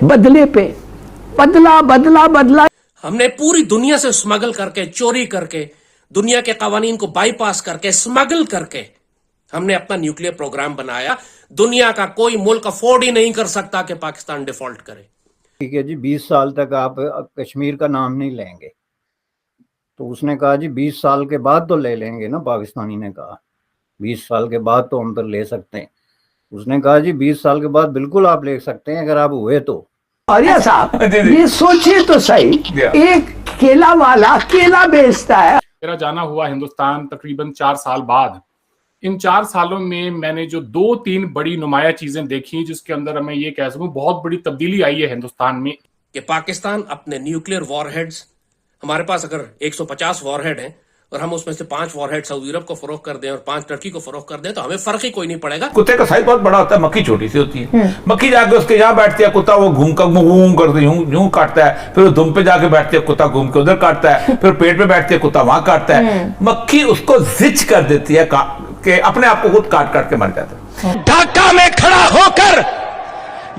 बदले पे बदला बदला बदला। हमने पूरी दुनिया से स्मगल करके, चोरी करके, दुनिया के कवानीन को बाईपास करके, स्मगल करके हमने अपना न्यूक्लियर प्रोग्राम बनाया। दुनिया का कोई मुल्क अफोर्ड ही नहीं कर सकता कि पाकिस्तान डिफॉल्ट करे। ठीक है जी, 20 साल तक आप कश्मीर का नाम नहीं लेंगे। तो उसने कहा जी 20 साल के बाद तो ले लेंगे ना। पाकिस्तानी ने कहा 20 साल के बाद तो हम तो ले सकते हैं। उसने कहा जी 20 साल के बाद बिल्कुल आप ले सकते हैं अगर आप हुए तो। आर्या साहब ये सोचिए तो सही, एक केला वाला केला बेचता है। मेरा जाना हुआ हिंदुस्तान तकरीबन 4 साल बाद। इन 4 सालों में मैंने जो 2-3 बड़ी नुमाया चीजें देखी, जिसके अंदर मैं ये कह सकूं बहुत बड़ी तब्दीली आई है हिंदुस्तान में। कि पाकिस्तान अपने न्यूक्लियर वॉरहेड्स, हमारे पास अगर 150 वॉरहेड हैं और हम उसमें से 5 वॉरहेड सऊदी अरब को फरोख्त कर दें और 5 टर्की को फरोख्त कर दें तो हमें फर्क ही कोई नहीं पड़ेगा। कुत्ते का साइज बहुत बड़ा होता है, मक्खी छोटी सी होती है। मक्खी जाके उसके यहाँ बैठती है, कुत्ता वो घूम कर घूम करते यूं काटता है। फिर दुम पे जाके बैठती है, कुत्ता घूम के उधर काटता है। फिर पेट पे बैठती है, कुत्ता वहां काटता है। मक्खी उसको जिच कर देती है कि अपने आप को खुद काट काट के मर जाता है। ढाका में खड़ा होकर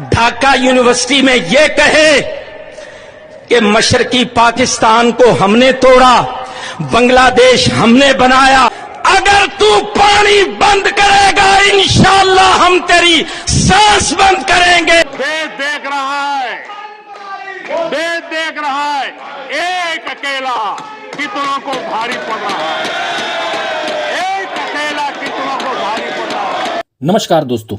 ढाका यूनिवर्सिटी में यह कहे कि मशरकी पाकिस्तान को हमने तोड़ा, बांग्लादेश हमने बनाया। अगर तू पानी बंद करेगा इंशाअल्लाह हम तेरी सांस बंद करेंगे। देश देख रहा है, देश देख रहा है, एक अकेला कितनों को भारी पड़ रहा है, एक अकेला कितनों को भारी पड़ रहा है। नमस्कार दोस्तों,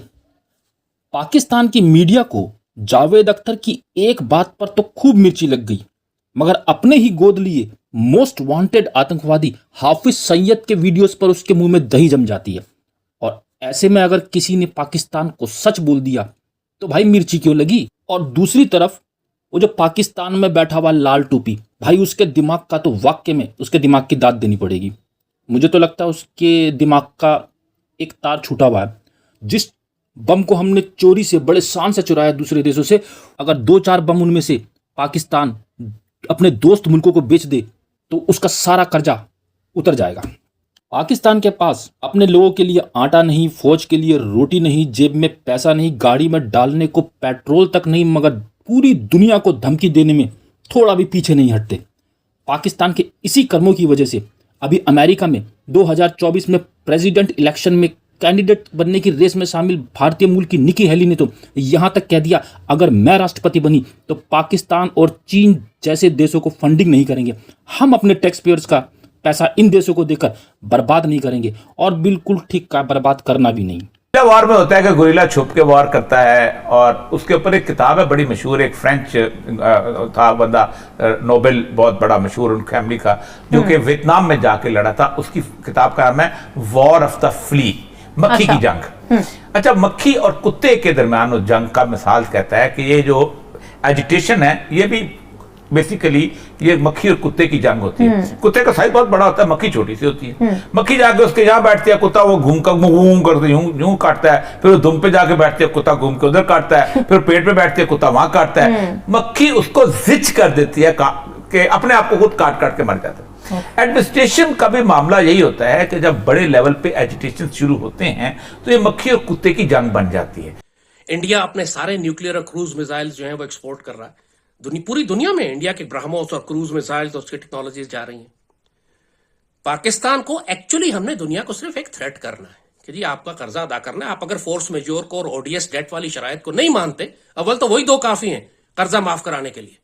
पाकिस्तान की मीडिया को जावेद अख्तर की एक बात पर तो खूब मिर्ची लग गई, मगर अपने ही गोद लिए मोस्ट वांटेड आतंकवादी हाफिज सईद के वीडियोस पर उसके मुंह में दही जम जाती है। और ऐसे में अगर किसी ने पाकिस्तान को सच बोल दिया तो भाई मिर्ची क्यों लगी। और दूसरी तरफ वो जो पाकिस्तान में बैठा हुआ लाल टोपी, भाई उसके दिमाग का तो वाकई में उसके दिमाग की दाद देनी पड़ेगी। मुझे तो लगता है उसके दिमाग का एक तार छूटा हुआ है। जिस बम को हमने चोरी से बड़े शान से चुराया दूसरे देशों से, अगर 2-4 बम उनमें से पाकिस्तान अपने दोस्त मुल्कों को बेच दे तो उसका सारा कर्जा उतर जाएगा। पाकिस्तान के पास अपने लोगों के लिए आटा नहीं, फौज के लिए रोटी नहीं, जेब में पैसा नहीं, गाड़ी में डालने को पेट्रोल तक नहीं, मगर पूरी दुनिया को धमकी देने में थोड़ा भी पीछे नहीं हटते। पाकिस्तान के इसी कर्मों की वजह से अभी अमेरिका में 2024 में प्रेसिडेंट इलेक्शन में कैंडिडेट बनने की रेस में शामिल भारतीय मूल की निकी हेली ने तो यहां तक कह दिया, अगर मैं राष्ट्रपति बनी तो पाकिस्तान और चीन जैसे देशों को फंडिंग नहीं करेंगे, हम अपने टैक्स पेयर्स का पैसा इन देशों को देकर बर्बाद नहीं करेंगे। और बिल्कुल ठीक का बर्बाद करना भी नहीं। वॉर में होता है कि गुरिल्ला छुप के वॉर करता है। और उसके ऊपर एक किताब है बड़ी मशहूर, एक फ्रेंच था बंदा, नोबेल, बहुत बड़ा मशहूर उन फैमिली का, जो कि वियतनाम में जाके लड़ा था। उसकी किताब का नाम है वॉर ऑफ द फ्ली, मक्खी की जंग। अच्छा, मक्खी और कुत्ते के दरमियान उस जंग का मिसाल कहता है कि ये जो एजिटेशन है ये भी बेसिकली ये मक्खी और कुत्ते की जंग होती है। कुत्ते का साइज बहुत बड़ा होता है, मक्खी छोटी सी होती है। मक्खी जाके उसके यहाँ बैठती है, कुत्ता वो घूम करते यूं काटता है। फिर दुम पे जाके बैठती है, कुत्ता घूम के उधर काटता है। फिर पेट पे बैठती है, कुत्ता वहां काटता है। मक्खी उसको जिच कर देती है कि अपने आप को खुद काट काट के मर जाता है। एडमिनिस्ट्रेशन का भी मामला यही होता है कि जब बड़े लेवल पे एजिटेशन शुरू होते हैं तो ये मक्खी और कुत्ते की जंग बन जाती है। इंडिया अपने सारे न्यूक्लियर और क्रूज मिसाइल्स जो हैं वो एक्सपोर्ट कर रहा है। पूरी दुनिया में इंडिया के ब्रह्मोस और क्रूज मिसाइल्स और उसकी टेक्नोलॉजीज जा रही हैं। पाकिस्तान को एक्चुअली हमने दुनिया को सिर्फ एक थ्रेट करना है कि जी आपका कर्जा अदा करना है। आप अगर फोर्स मेजोर को और ओडीएस डेट वाली शराइत को नहीं मानते, अव्वल तो वही 2 काफी हैं कर्जा माफ कराने के लिए।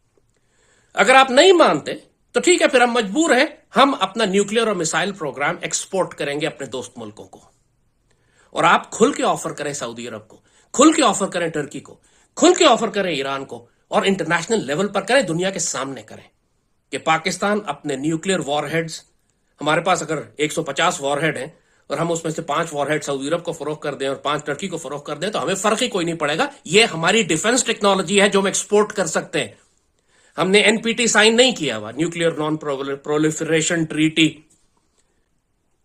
अगर आप नहीं मानते तो ठीक है, फिर हम मजबूर हैं, हम अपना न्यूक्लियर और मिसाइल प्रोग्राम एक्सपोर्ट करेंगे अपने दोस्त मुल्कों को। और आप खुल के ऑफर करें सऊदी अरब को, खुल के ऑफर करें टर्की को, खुल के ऑफर करें ईरान को, और इंटरनेशनल लेवल पर करें, दुनिया के सामने करें कि पाकिस्तान अपने न्यूक्लियर वॉरहेड्स, हमारे पास अगर 150 वॉरहेड हैं और हम उसमें से 5 वॉरहेड सऊदी अरब को फरोख्त कर दें और 5 टर्की को फरोख्त कर दें तो हमें फर्क ही कोई नहीं पड़ेगा। यह हमारी डिफेंस टेक्नोलॉजी है जो हम एक्सपोर्ट कर सकते हैं। हमने एनपीटी साइन नहीं किया हुआ, न्यूक्लियर नॉन प्रोलिफरेशन ट्रीटी,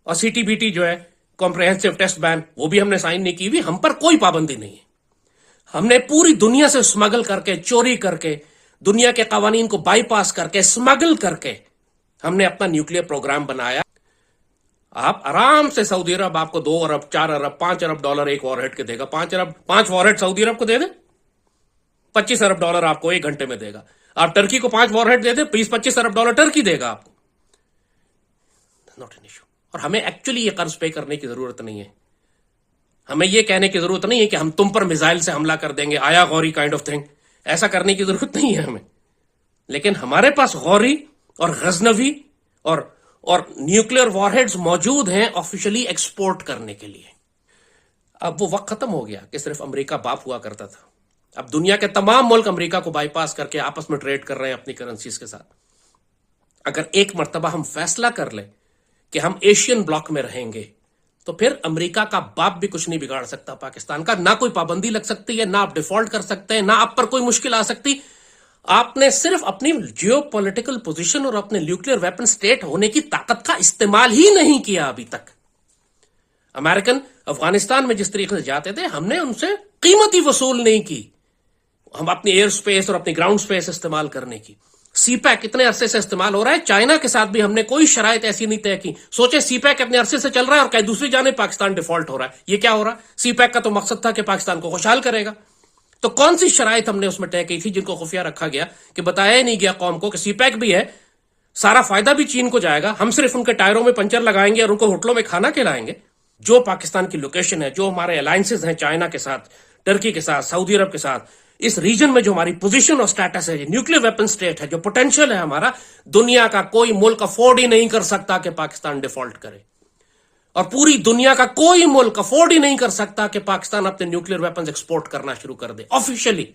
और सीटीबीटी जो है कॉम्प्रिहेंसिव टेस्ट बैन, वो भी हमने साइन नहीं की हुई। हम पर कोई पाबंदी नहीं है। हमने पूरी दुनिया से स्मगल करके, चोरी करके, दुनिया के कवानीन को बाईपास करके, स्मगल करके हमने अपना न्यूक्लियर प्रोग्राम बनाया। आप आराम से सऊदी अरब आपको 2 अरब, 4 अरब, 5 अरब डॉलर एक वॉरहेड के देगा। 5 वॉरहेड सऊदी अरब को दे दे, 25 अरब डॉलर आपको 1 घंटे में देगा। आप टर्की को 5 वॉरहेड दे दे, 20-25 अरब डॉलर टर्की देगा आपको, नॉट एन इशू। और हमें एक्चुअली ये कर्ज पे करने की जरूरत नहीं है। हमें ये कहने की जरूरत नहीं है कि हम तुम पर मिसाइल से हमला कर देंगे, आया गौरी काइंड ऑफ थिंग। ऐसा करने की जरूरत नहीं है हमें। लेकिन हमारे पास गौरी और गजनवी और न्यूक्लियर वॉरहेड्स मौजूद हैं ऑफिशियली एक्सपोर्ट करने के लिए। अब वो वक्त खत्म हो गया कि सिर्फ अमेरिका बाप हुआ करता था। अब दुनिया के तमाम मुल्क अमेरिका को बाईपास करके आपस में ट्रेड कर रहे हैं अपनी करेंसीज के साथ। अगर एक मर्तबा हम फैसला कर लें कि हम एशियन ब्लॉक में रहेंगे, तो फिर अमेरिका का बाप भी कुछ नहीं बिगाड़ सकता पाकिस्तान का। ना कोई पाबंदी लग सकती है, ना आप डिफॉल्ट कर सकते हैं, ना आप पर कोई मुश्किल आ सकती। आपने सिर्फ अपनी जियोपॉलिटिकल पोजीशन और अपने न्यूक्लियर वेपन स्टेट होने की ताकत का इस्तेमाल ही नहीं किया अभी तक। अमेरिकन अफगानिस्तान में जिस तरीके से जाते थे, हमने उनसे कीमत ही वसूल नहीं की। हम अपनी एयर स्पेस और अपनी ग्राउंड स्पेस इस्तेमाल करने की। सीपैक कितने अरसे से इस्तेमाल हो रहा है। चाइना के साथ भी हमने कोई शराइत ऐसी नहीं तय की। सोचे सीपैक अपने अरसे से चल रहा है और कहीं दूसरी जाने पाकिस्तान डिफॉल्ट हो रहा है। ये क्या हो रहा है? सीपैक का तो मकसद था कि पाकिस्तान को खुशहाल करेगा। तो कौन सी शराइत हमने उसमें तय की थी जिनको खुफिया रखा गया कि बताया ही नहीं गया कौम को कि सीपैक भी है, सारा फायदा भी चीन को जाएगा, हम सिर्फ उनके टायरों में पंचर लगाएंगे और उनको होटलों में खाना खिलाएंगे। जो पाकिस्तान की लोकेशन है, जो हमारे अलायंसेज हैं चाइना के साथ, टर्की के साथ, सऊदी अरब के साथ, इस रीजन में जो हमारी पोजीशन और स्टेटस है, न्यूक्लियर वेपन स्टेट है, जो पोटेंशियल है हमारा, दुनिया का कोई मुल्क अफोर्ड ही नहीं कर सकता कि पाकिस्तान डिफॉल्ट करे। और पूरी दुनिया का कोई मुल्क अफोर्ड ही नहीं कर सकता कि पाकिस्तान अपने न्यूक्लियर वेपन्स एक्सपोर्ट करना शुरू कर दे ऑफिशियली।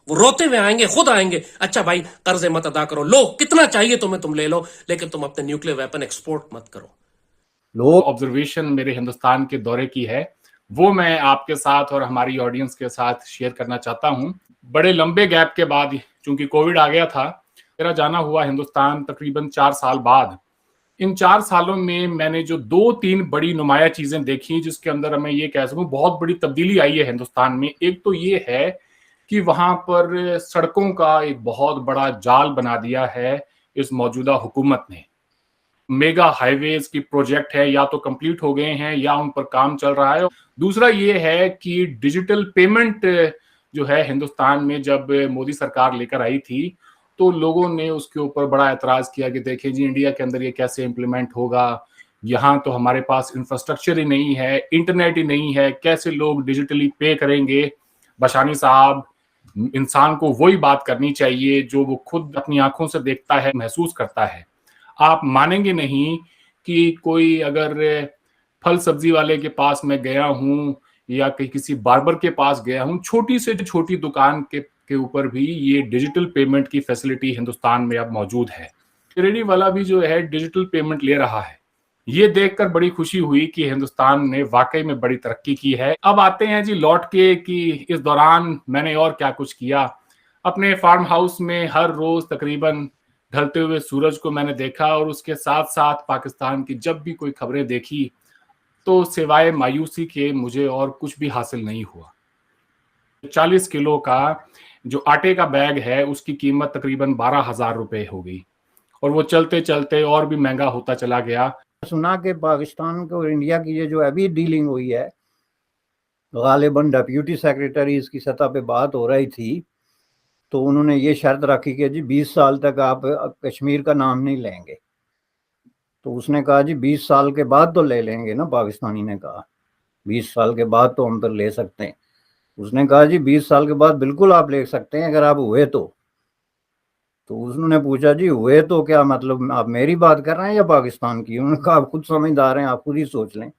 वो रोते हुए आएंगे, खुद आएंगे, अच्छा भाई कर्जे मत अदा करो, लो कितना चाहिए तुम्हें तुम ले लो, लेकिन तुम अपने न्यूक्लियर वेपन एक्सपोर्ट मत करो। लोग ऑब्जर्वेशन मेरे हिंदुस्तान के दौरे की है, वो मैं आपके साथ और हमारी ऑडियंस के साथ शेयर करना चाहता हूं। बड़े लंबे गैप के बाद, चूंकि कोविड आ गया था, मेरा जाना हुआ हिंदुस्तान तकरीबन 4 साल बाद। इन 4 सालों में मैंने जो 2-3 बड़ी नुमाया चीजें देखी, जिसके अंदर मैं ये कह सकूं बहुत बड़ी तब्दीली आई है हिंदुस्तान में। एक तो ये है कि वहां पर सड़कों का एक बहुत बड़ा जाल बना दिया है इस मौजूदा हुकूमत ने। मेगा हाईवेज की प्रोजेक्ट है, या तो कंप्लीट हो गए हैं या उन पर काम चल रहा है। दूसरा ये है कि डिजिटल पेमेंट जो है हिंदुस्तान में जब मोदी सरकार लेकर आई थी, तो लोगों ने उसके ऊपर बड़ा एतराज किया कि देखिए जी, इंडिया के अंदर ये कैसे इंप्लीमेंट होगा, यहाँ तो हमारे पास इंफ्रास्ट्रक्चर ही नहीं है, इंटरनेट ही नहीं है, कैसे लोग डिजिटली पे करेंगे। बशानी साहब, इंसान को वही बात करनी चाहिए जो वो खुद अपनी आंखों से देखता है, महसूस करता है। आप मानेंगे नहीं कि कोई अगर फल सब्जी वाले के पास मैं गया हूं या किसी बार्बर के पास गया हूं, छोटी से छोटी दुकान के ऊपर भी ये डिजिटल पेमेंट की फैसिलिटी हिंदुस्तान में अब मौजूद है। रेडी वाला भी जो है डिजिटल पेमेंट ले रहा है। ये देखकर बड़ी खुशी हुई कि हिंदुस्तान ने वाकई में बड़ी तरक्की की है। अब आते हैं जी लौट के कि इस दौरान मैंने और क्या कुछ किया। अपने फार्म हाउस में हर रोज तकरीबन ढलते हुए सूरज को मैंने देखा, और उसके साथ साथ पाकिस्तान की जब भी कोई खबरें देखी तो सिवाय मायूसी के मुझे और कुछ भी हासिल नहीं हुआ। 40 किलो का जो आटे का बैग है उसकी कीमत तकरीबन 12,000 रुपए हो गई, और वो चलते चलते और भी महंगा होता चला गया। सुना कि पाकिस्तान को और इंडिया की ये जो अभी डीलिंग हुई है, गालिबन डिप्यूटी सेक्रेटरीज की सतह पे बात हो रही थी, तो उन्होंने ये शर्त रखी कि जी 20 साल तक आप कश्मीर का नाम नहीं लेंगे। तो उसने कहा जी 20 साल के बाद तो ले लेंगे ना। पाकिस्तानी ने कहा 20 साल के बाद तो हम तो ले सकते हैं। उसने कहा जी 20 साल के बाद बिल्कुल आप ले सकते हैं अगर आप हुए तो उन्होंने पूछा जी हुए तो क्या मतलब, आप मेरी बात कर रहे हैं या पाकिस्तान की? उन्होंने कहा आप खुद समझदार हैं, आप खुद ही सोच लें।